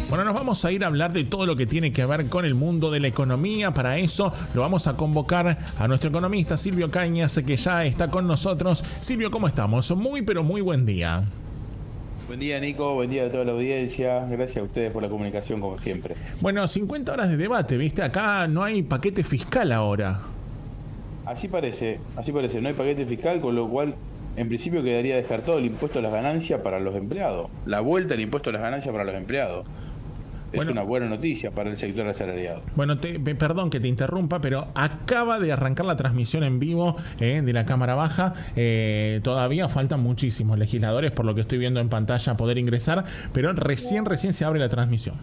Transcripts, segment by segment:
Bueno, nos vamos a ir a hablar de todo lo que tiene que ver con el mundo de la economía. Para eso lo vamos a convocar a nuestro economista Silvio Cañas, que ya está con nosotros. Silvio, ¿cómo estamos? Muy, pero muy buen día. Buen día, Nico, buen día a toda la audiencia. Gracias a ustedes por la comunicación, como siempre. Bueno, 50 horas de debate, ¿viste? Acá no hay paquete fiscal ahora. Así parece, no hay paquete fiscal, con lo cual en principio quedaría descartado el impuesto a las ganancias para los empleados. La vuelta al impuesto a las ganancias para los empleados. Es una buena noticia para el sector asalariado. Bueno, perdón que te interrumpa, pero acaba de arrancar la transmisión en vivo de la Cámara Baja. Todavía faltan muchísimos legisladores, por lo que estoy viendo en pantalla, a poder ingresar, pero recién se abre la transmisión.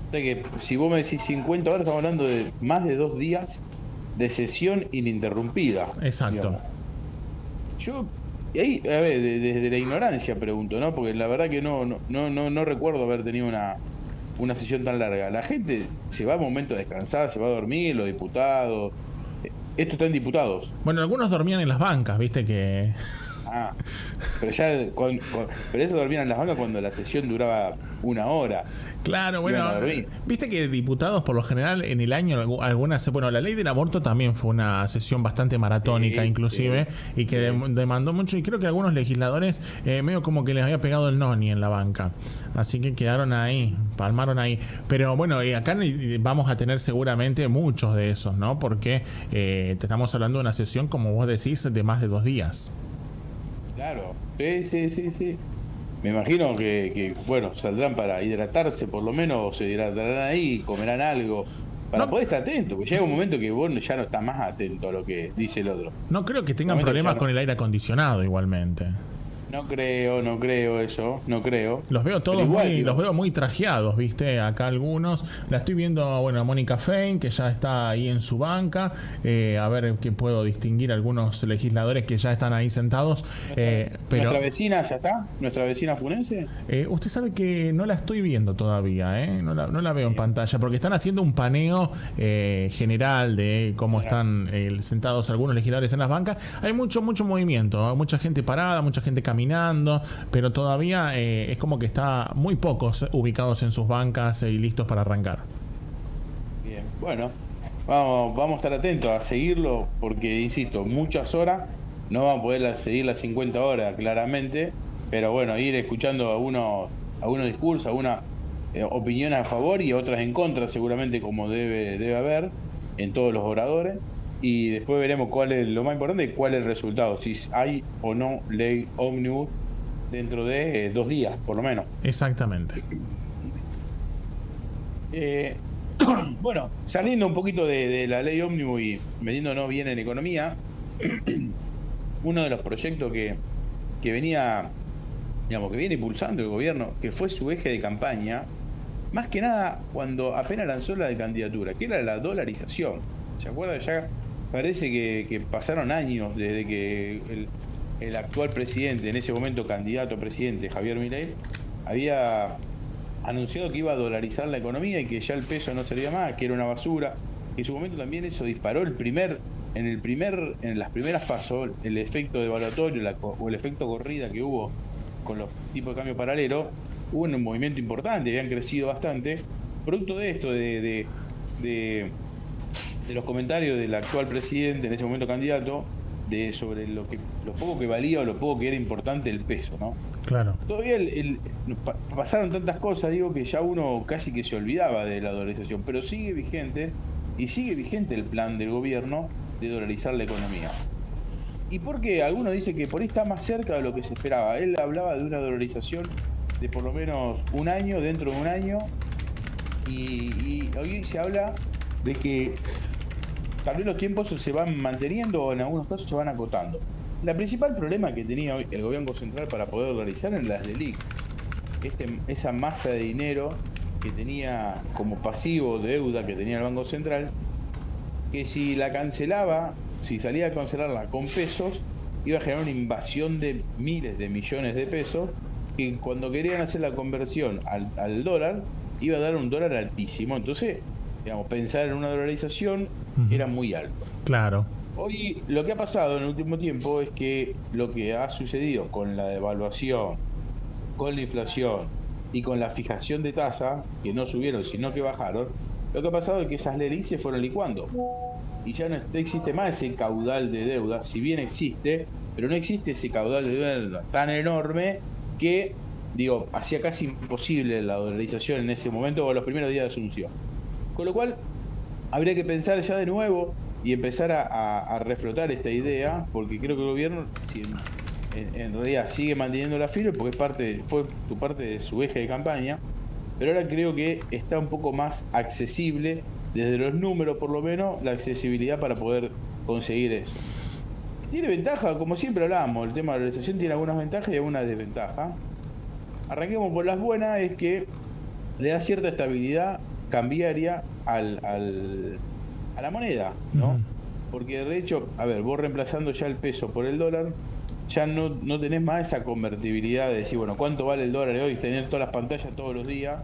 O sea que si vos me decís 50 horas, estamos hablando de más de 2 días de sesión ininterrumpida. Exacto. Digamos. Yo, y ahí, a ver, desde la ignorancia pregunto, ¿no? Porque la verdad que no recuerdo haber tenido una sesión tan larga. La gente se va a un momento de descansar, se va a dormir, los diputados. Esto está en diputados. Bueno, algunos dormían en las bancas, viste que... Ah, pero ya pero eso dormían en las bancas cuando la sesión duraba 1 hora. Claro, bueno, viste que diputados por lo general en el año algunas, bueno, la ley del aborto también fue una sesión bastante maratónica, inclusive, y que demandó mucho, y creo que algunos legisladores medio como que les había pegado el noni en la banca, así que quedaron ahí, palmaron ahí. Pero bueno, acá vamos a tener seguramente muchos de esos, ¿no? Porque te estamos hablando de una sesión, como vos decís, de más de 2 días. Claro, sí. Me imagino que bueno, saldrán para hidratarse por lo menos, o se hidratarán ahí, comerán algo, para poder estar atento, porque llega un momento que vos ya no estás más atento a lo que dice el otro. No creo que tengan problemas con el aire acondicionado igualmente. No creo eso, no creo. Los veo todos los veo muy trajeados, ¿viste? Acá algunos. La estoy viendo, bueno, a Mónica Fein, que ya está ahí en su banca. A ver qué puedo distinguir algunos legisladores que ya están ahí sentados. ¿Nuestra vecina ya está? ¿Nuestra vecina funense? Usted sabe que no la estoy viendo todavía, ¿eh? No la veo en pantalla, porque están haciendo un paneo general de cómo están sentados algunos legisladores en las bancas. Hay mucho movimiento, mucha gente parada, mucha gente caminando, pero todavía es como que está muy pocos ubicados en sus bancas y listos para arrancar. Bien, bueno, vamos a estar atentos a seguirlo, porque insisto, muchas horas no vamos a poder seguir las 50 horas claramente, pero bueno, ir escuchando algunos discursos, algunas opiniones a favor y otras en contra, seguramente, como debe haber en todos los oradores. Y después veremos cuál es lo más importante, cuál es el resultado, si hay o no ley ómnibus dentro de 2 días, por lo menos. Exactamente. Bueno, saliendo un poquito de la ley ómnibus y metiéndonos bien en economía, uno de los proyectos que venía, digamos, que viene impulsando el gobierno, que fue su eje de campaña, más que nada cuando apenas lanzó la de candidatura, que era la dolarización. ¿Se acuerda? Ya parece que pasaron años desde que el actual presidente, en ese momento candidato a presidente, Javier Milei, había anunciado que iba a dolarizar la economía y que ya el peso no servía más, que era una basura. En su momento también eso disparó en las primeras pasos, el efecto devaluatorio o el efecto corrida que hubo con los tipos de cambio paralelo. Hubo un movimiento importante, habían crecido bastante, producto de esto, de los comentarios del actual presidente, en ese momento candidato, sobre lo poco que valía o lo poco que era importante el peso, ¿no? Claro. Todavía pasaron tantas cosas, digo, que ya uno casi que se olvidaba de la dolarización, pero sigue vigente el plan del gobierno de dolarizar la economía. ¿Y por qué? Algunos dicen que por ahí está más cerca de lo que se esperaba. Él hablaba de una dolarización de por lo menos un año, dentro de un año, y hoy se habla de que tal vez los tiempos se van manteniendo o en algunos casos se van acotando. El principal problema que tenía hoy el gobierno central para poder dolarizar eran las LELIQ, esa masa de dinero que tenía como pasivo deuda que tenía el Banco Central, que si salía a cancelarla con pesos, iba a generar una invasión de miles de millones de pesos, que cuando querían hacer la conversión al dólar, iba a dar un dólar altísimo. Entonces, digamos, pensar en una dolarización era muy alto. Claro. Hoy lo que ha pasado en el último tiempo es que lo que ha sucedido con la devaluación, con la inflación y con la fijación de tasa, que no subieron, sino que bajaron, lo que ha pasado es que esas LELIQ se fueron licuando. Y ya no existe más ese caudal de deuda, si bien existe, pero no existe ese caudal de deuda tan enorme que, digo, hacía casi imposible la dolarización en ese momento o los primeros días de Asunción. Con lo cual, habría que pensar ya de nuevo y empezar a reflotar esta idea, porque creo que el gobierno, si en realidad sigue manteniendo la firme, porque fue tu parte de su eje de campaña, pero ahora creo que está un poco más accesible, desde los números por lo menos, la accesibilidad para poder conseguir eso. Tiene ventaja, como siempre hablamos, el tema de la dolarización tiene algunas ventajas y algunas desventajas. Arranquemos por las buenas, es que le da cierta estabilidad cambiaria a la moneda, ¿no? Porque de hecho, a ver, vos reemplazando ya el peso por el dólar, ya no tenés más esa convertibilidad de decir, bueno, ¿cuánto vale el dólar hoy? Tener todas las pantallas todos los días,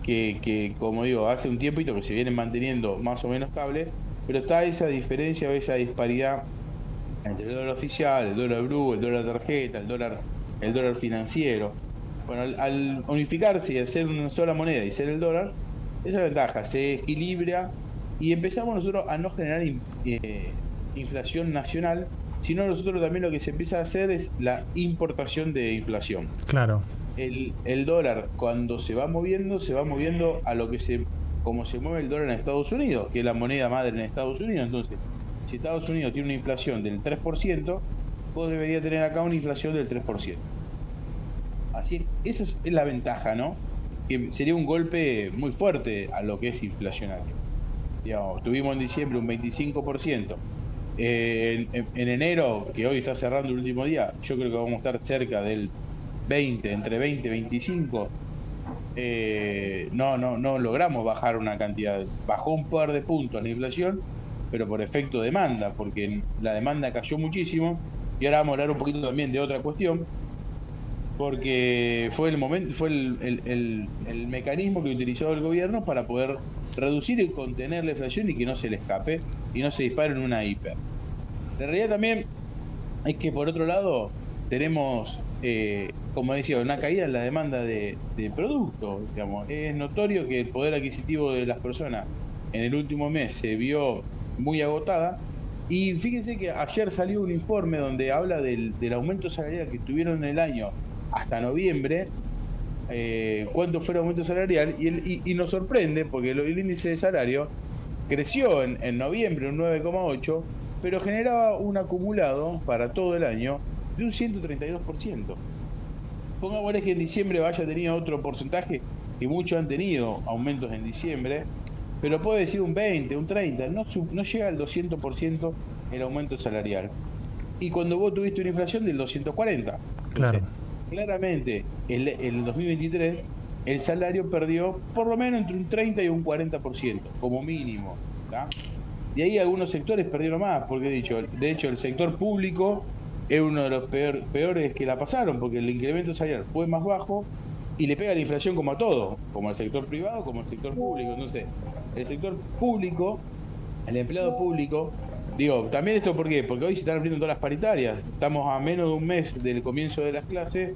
que como digo, hace un tiempito que se vienen manteniendo más o menos estable, pero está esa diferencia o esa disparidad entre el dólar oficial, el dólar blue, el dólar tarjeta, el dólar financiero. Bueno, al unificarse y hacer una sola moneda y ser el dólar, esa ventaja se equilibra y empezamos nosotros a no generar inflación nacional, sino nosotros también lo que se empieza a hacer es la importación de inflación. Claro. El dólar, cuando se va moviendo a lo que como se mueve el dólar en Estados Unidos, que es la moneda madre en Estados Unidos. Entonces, si Estados Unidos tiene una inflación del 3%, vos deberías tener acá una inflación del 3%. Así, esa es la ventaja, ¿no? Que sería un golpe muy fuerte a lo que es inflacionario. Digamos, tuvimos en diciembre un 25%. En enero, que hoy está cerrando el último día, yo creo que vamos a estar cerca del 20, entre 20 y 25. No logramos bajar una cantidad. Bajó un par de puntos la inflación, pero por efecto de demanda, porque la demanda cayó muchísimo. Y ahora vamos a hablar un poquito también de otra cuestión, porque fue el mecanismo que utilizó el gobierno para poder reducir y contener la inflación y que no se le escape y no se dispare en una hiper. La realidad también es que por otro lado tenemos, como decía, una caída en la demanda de productos. Digamos. Es notorio que el poder adquisitivo de las personas en el último mes se vio muy agotada. Y fíjense que ayer salió un informe donde habla del aumento salarial que tuvieron en el año hasta noviembre, cuánto fue el aumento salarial, y nos sorprende porque el índice de salario creció en noviembre un 9,8, pero generaba un acumulado para todo el año de un 132%. Pongámosle que en diciembre haya tenido otro porcentaje, que muchos han tenido aumentos en diciembre, pero puede decir un 20, un 30, no llega al 200% el aumento salarial. Y cuando vos tuviste una inflación del 240. Claro. Entonces, claramente, en el 2023, el salario perdió por lo menos entre un 30 y un 40%, como mínimo. ¿Tá? Y ahí algunos sectores perdieron más, porque de hecho el sector público es uno de los peores que la pasaron, porque el incremento salarial fue más bajo y le pega la inflación como a todo, como al sector privado, como al sector público. Entonces, el sector público, el empleado público, digo, también esto ¿por qué? Porque hoy se están abriendo todas las paritarias, estamos a menos de un mes del comienzo de las clases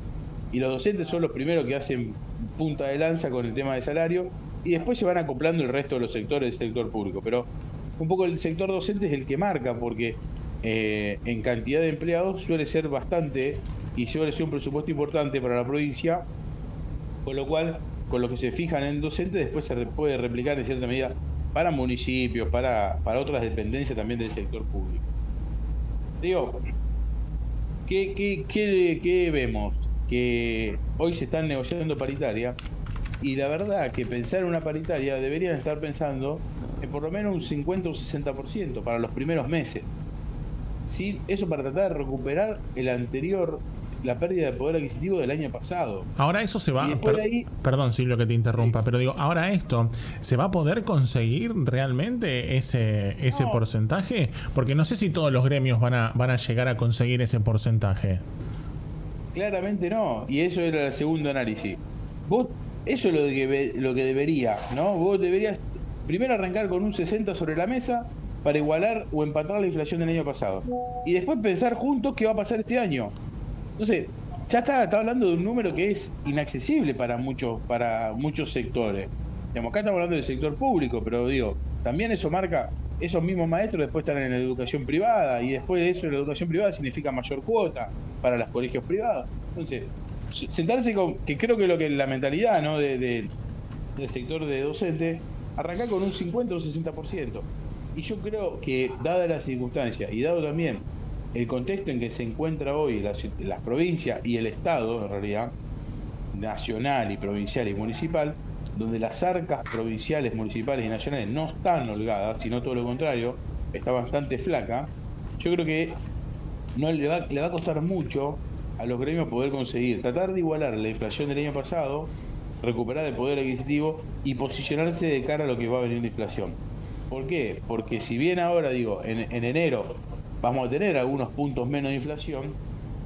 y los docentes son los primeros que hacen punta de lanza con el tema de salario y después se van acoplando el resto de los sectores del sector público. Pero un poco el sector docente es el que marca, porque en cantidad de empleados suele ser bastante y suele ser un presupuesto importante para la provincia, con lo cual, con lo que se fijan en docente, después se puede replicar en cierta medida para municipios, para otras dependencias también del sector público. Digo, ¿qué vemos? Que hoy se están negociando paritaria y la verdad que pensar en una paritaria deberían estar pensando en por lo menos un 50 o un 60% para los primeros meses. ¿Sí? Eso para tratar de recuperar la pérdida de poder adquisitivo del año pasado. Ahora eso se va... Ahí, perdón, Silvio, que te interrumpa, pero digo, ahora esto, ¿se va a poder conseguir realmente ese porcentaje? Porque no sé si todos los gremios van a llegar a conseguir ese porcentaje. Claramente no, y eso era el segundo análisis. Eso es lo que debería, ¿no? Vos deberías primero arrancar con un 60 sobre la mesa para igualar o empatar la inflación del año pasado. Y después pensar juntos qué va a pasar este año. Entonces, ya está hablando de un número que es inaccesible para muchos sectores. Digamos, acá estamos hablando del sector público, pero digo, también eso marca, esos mismos maestros después están en la educación privada, y después de eso la educación privada significa mayor cuota para los colegios privados. Entonces, sentarse con, que creo que lo que la mentalidad, ¿no?, del sector de docente, arrancar con un 50 o un 60%. Y yo creo que, dadas las circunstancias y dado también el contexto en que se encuentra hoy las provincias y el Estado, en realidad, nacional y provincial y municipal, donde las arcas provinciales, municipales y nacionales no están holgadas, sino todo lo contrario, está bastante flaca, yo creo que no le va a costar mucho a los gremios poder conseguir, tratar de igualar la inflación del año pasado, recuperar el poder adquisitivo y posicionarse de cara a lo que va a venir de inflación. ¿Por qué? Porque si bien ahora, digo, en enero vamos a tener algunos puntos menos de inflación,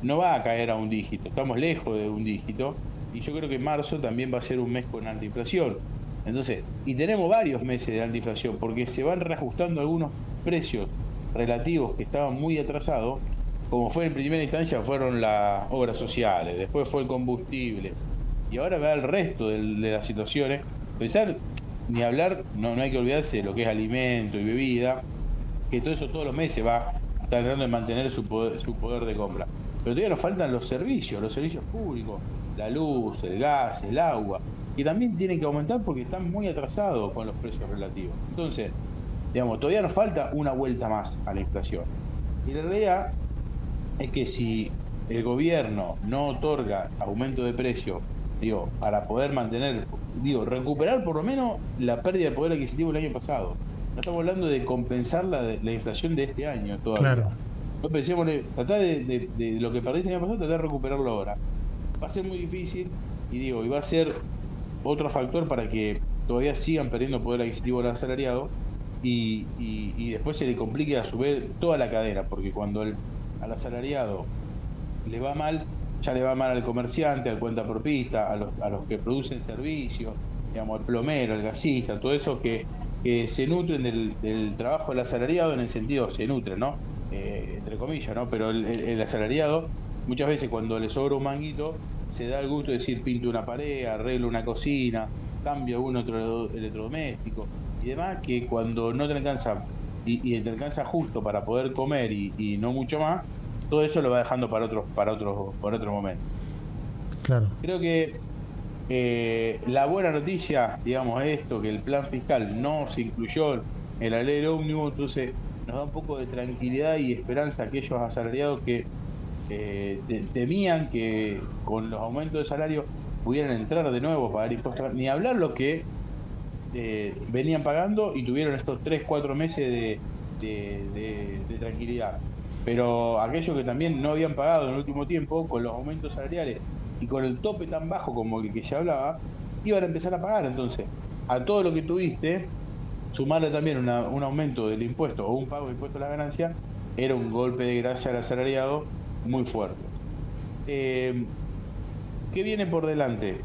no va a caer a un dígito, estamos lejos de un dígito, y yo creo que marzo también va a ser un mes con alta inflación. Entonces, y tenemos varios meses de alta inflación, porque se van reajustando algunos precios relativos que estaban muy atrasados, como fue en primera instancia fueron las obras sociales, después fue el combustible, y ahora va el resto de las situaciones. Pensar, ni hablar, no hay que olvidarse de lo que es alimento y bebida, que todo eso todos los meses va tratando de mantener su poder de compra. Pero todavía nos faltan los servicios públicos, la luz, el gas, el agua, que también tienen que aumentar porque están muy atrasados con los precios relativos. Entonces, digamos, todavía nos falta una vuelta más a la inflación. Y la realidad es que si el gobierno no otorga aumento de precio, digo, para poder mantener, digo, recuperar por lo menos la pérdida de poder adquisitivo del año pasado. No estamos hablando de compensar la inflación de este año todavía. Claro. No pensemos, tratar de lo que perdiste el año pasado, tratar de recuperarlo ahora. Va a ser muy difícil y va a ser otro factor para que todavía sigan perdiendo poder adquisitivo al asalariado y después se le complique a su vez toda la cadena, porque cuando al asalariado le va mal, ya le va mal al comerciante, al cuentapropista, a los que producen servicios, digamos, al plomero, al gasista, todo eso que se nutren del trabajo del asalariado, en el sentido, se nutren, ¿no? Entre comillas, ¿no? Pero el asalariado, muchas veces cuando le sobra un manguito, se da el gusto de decir, pinto una pared, arreglo una cocina, cambio algún otro electrodoméstico y demás, que cuando no te alcanza y te alcanza justo para poder comer y no mucho más, todo eso lo va dejando para otro momento. Claro. Creo que la buena noticia, digamos, es esto, que el plan fiscal no se incluyó en la ley de ómnibus, entonces nos da un poco de tranquilidad y esperanza a aquellos asalariados que temían que con los aumentos de salario pudieran entrar de nuevo a pagar impuestos, ni hablar lo que venían pagando y tuvieron estos 3-4 meses de tranquilidad. Pero aquellos que también no habían pagado en el último tiempo, con los aumentos salariales y con el tope tan bajo como el que se hablaba, iban a empezar a pagar. Entonces, a todo lo que tuviste, sumarle también un aumento del impuesto o un pago de impuesto a la ganancia, era un golpe de gracia al asalariado muy fuerte. ¿Qué viene por delante?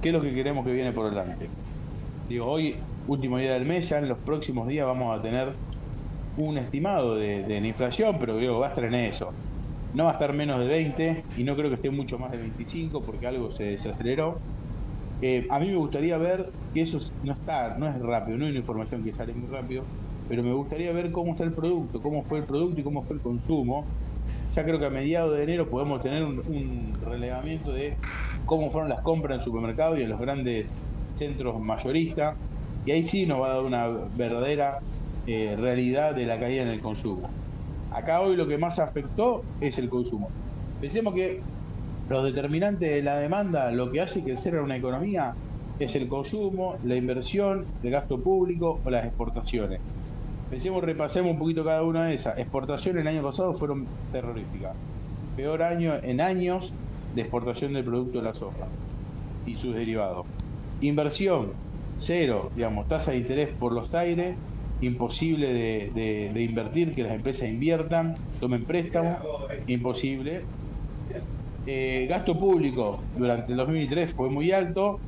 ¿Qué es lo que queremos que viene por delante? Digo, hoy, último día del mes, ya en los próximos días vamos a tener un estimado de la inflación, pero digo, va a estar en eso. No va a estar menos de 20 y no creo que esté mucho más de 25 porque algo se aceleró. A mí me gustaría ver que eso no es rápido, no hay una información que sale muy rápido, pero me gustaría ver cómo está el producto, cómo fue el producto y cómo fue el consumo. Ya creo que a mediados de enero podemos tener un relevamiento de cómo fueron las compras en supermercados y en los grandes centros mayoristas, y ahí sí nos va a dar una verdadera realidad de la caída en el consumo. Acá hoy lo que más afectó es el consumo. Pensemos que los determinantes de la demanda, lo que hace crecer a una economía, es el consumo, la inversión, el gasto público o las exportaciones. Repasemos un poquito cada una de esas. Exportaciones el año pasado fueron terroríficas. Peor año en años de exportación del producto de la soja y sus derivados. Inversión, cero, digamos, tasa de interés por los aires, imposible de invertir, que las empresas inviertan, tomen préstamos, imposible. Gasto público durante el 2003 fue muy alto,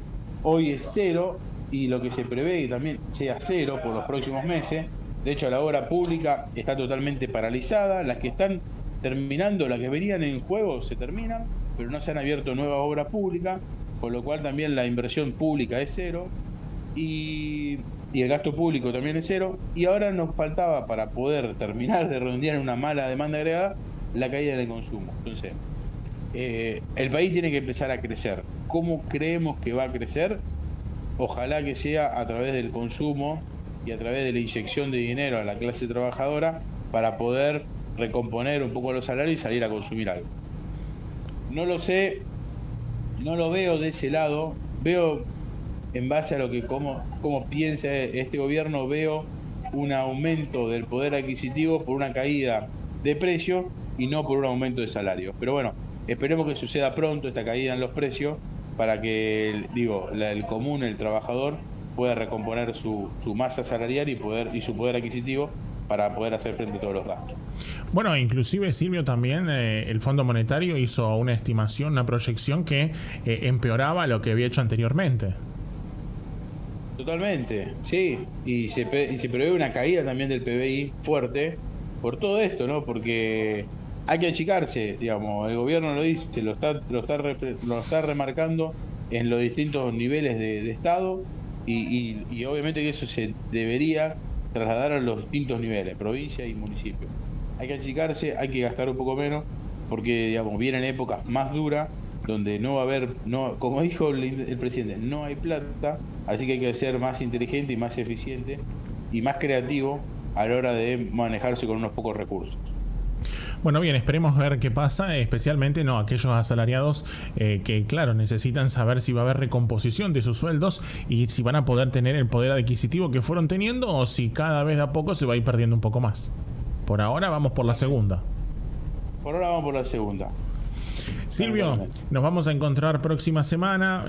hoy es cero, y lo que se prevé que también sea cero por los próximos meses. De hecho, la obra pública está totalmente paralizada, las que están terminando, las que venían en juego se terminan, pero no se han abierto nueva obra pública, con lo cual también la inversión pública es cero y el gasto público también es cero. Y ahora nos faltaba, para poder terminar de redondear en una mala demanda agregada, la caída del consumo. Entonces, el país tiene que empezar a crecer. ¿Cómo creemos que va a crecer? Ojalá que sea a través del consumo y a través de la inyección de dinero a la clase trabajadora para poder recomponer un poco los salarios y salir a consumir algo. No lo sé, no lo veo de ese lado, veo en base a lo que cómo piensa este gobierno, veo un aumento del poder adquisitivo por una caída de precio y no por un aumento de salario. Pero bueno, esperemos que suceda pronto esta caída en los precios para que, el común, el trabajador, pueda recomponer su masa salarial y su poder adquisitivo para poder hacer frente a todos los gastos. Bueno, inclusive, Silvio, también el Fondo Monetario hizo una estimación, una proyección que empeoraba lo que había hecho anteriormente. Totalmente, sí, y se prevé una caída también del PBI fuerte por todo esto, ¿no? Porque hay que achicarse, digamos, el gobierno lo dice, lo está remarcando en los distintos niveles de Estado y obviamente que eso se debería trasladar a los distintos niveles, provincia y municipio. Hay que achicarse, hay que gastar un poco menos, porque, digamos, vienen épocas más duras donde no va a haber, como dijo el presidente, no hay plata, así que hay que ser más inteligente y más eficiente y más creativo a la hora de manejarse con unos pocos recursos. Bueno, bien, esperemos ver qué pasa, especialmente aquellos asalariados que, claro, necesitan saber si va a haber recomposición de sus sueldos y si van a poder tener el poder adquisitivo que fueron teniendo o si cada vez de a poco se va a ir perdiendo un poco más. Por ahora vamos por la segunda. Por ahora vamos por la segunda. Silvio, nos vamos a encontrar próxima semana,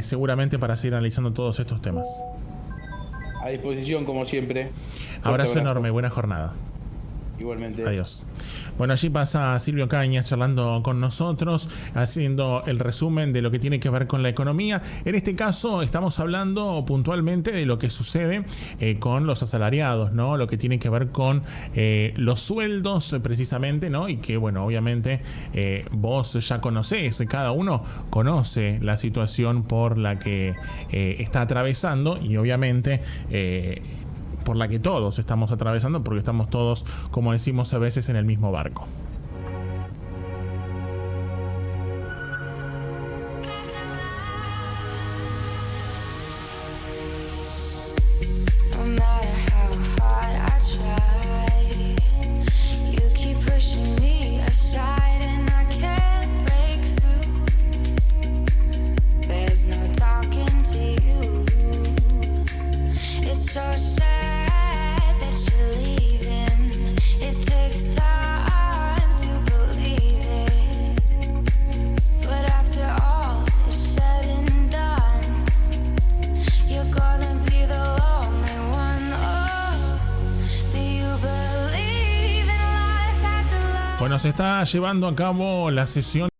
seguramente para seguir analizando todos estos temas. A disposición, como siempre. Abrazo enorme, buena jornada. Igualmente. Adiós. Bueno, allí pasa Silvio Cañas charlando con nosotros, haciendo el resumen de lo que tiene que ver con la economía. En este caso estamos hablando puntualmente de lo que sucede con los asalariados, ¿no? Lo que tiene que ver con los sueldos precisamente, ¿no? Y que, bueno, obviamente vos ya conocés, cada uno conoce la situación por la que está atravesando y obviamente por la que todos estamos atravesando, porque estamos todos, como decimos a veces, en el mismo barco. Bueno, se está llevando a cabo la sesión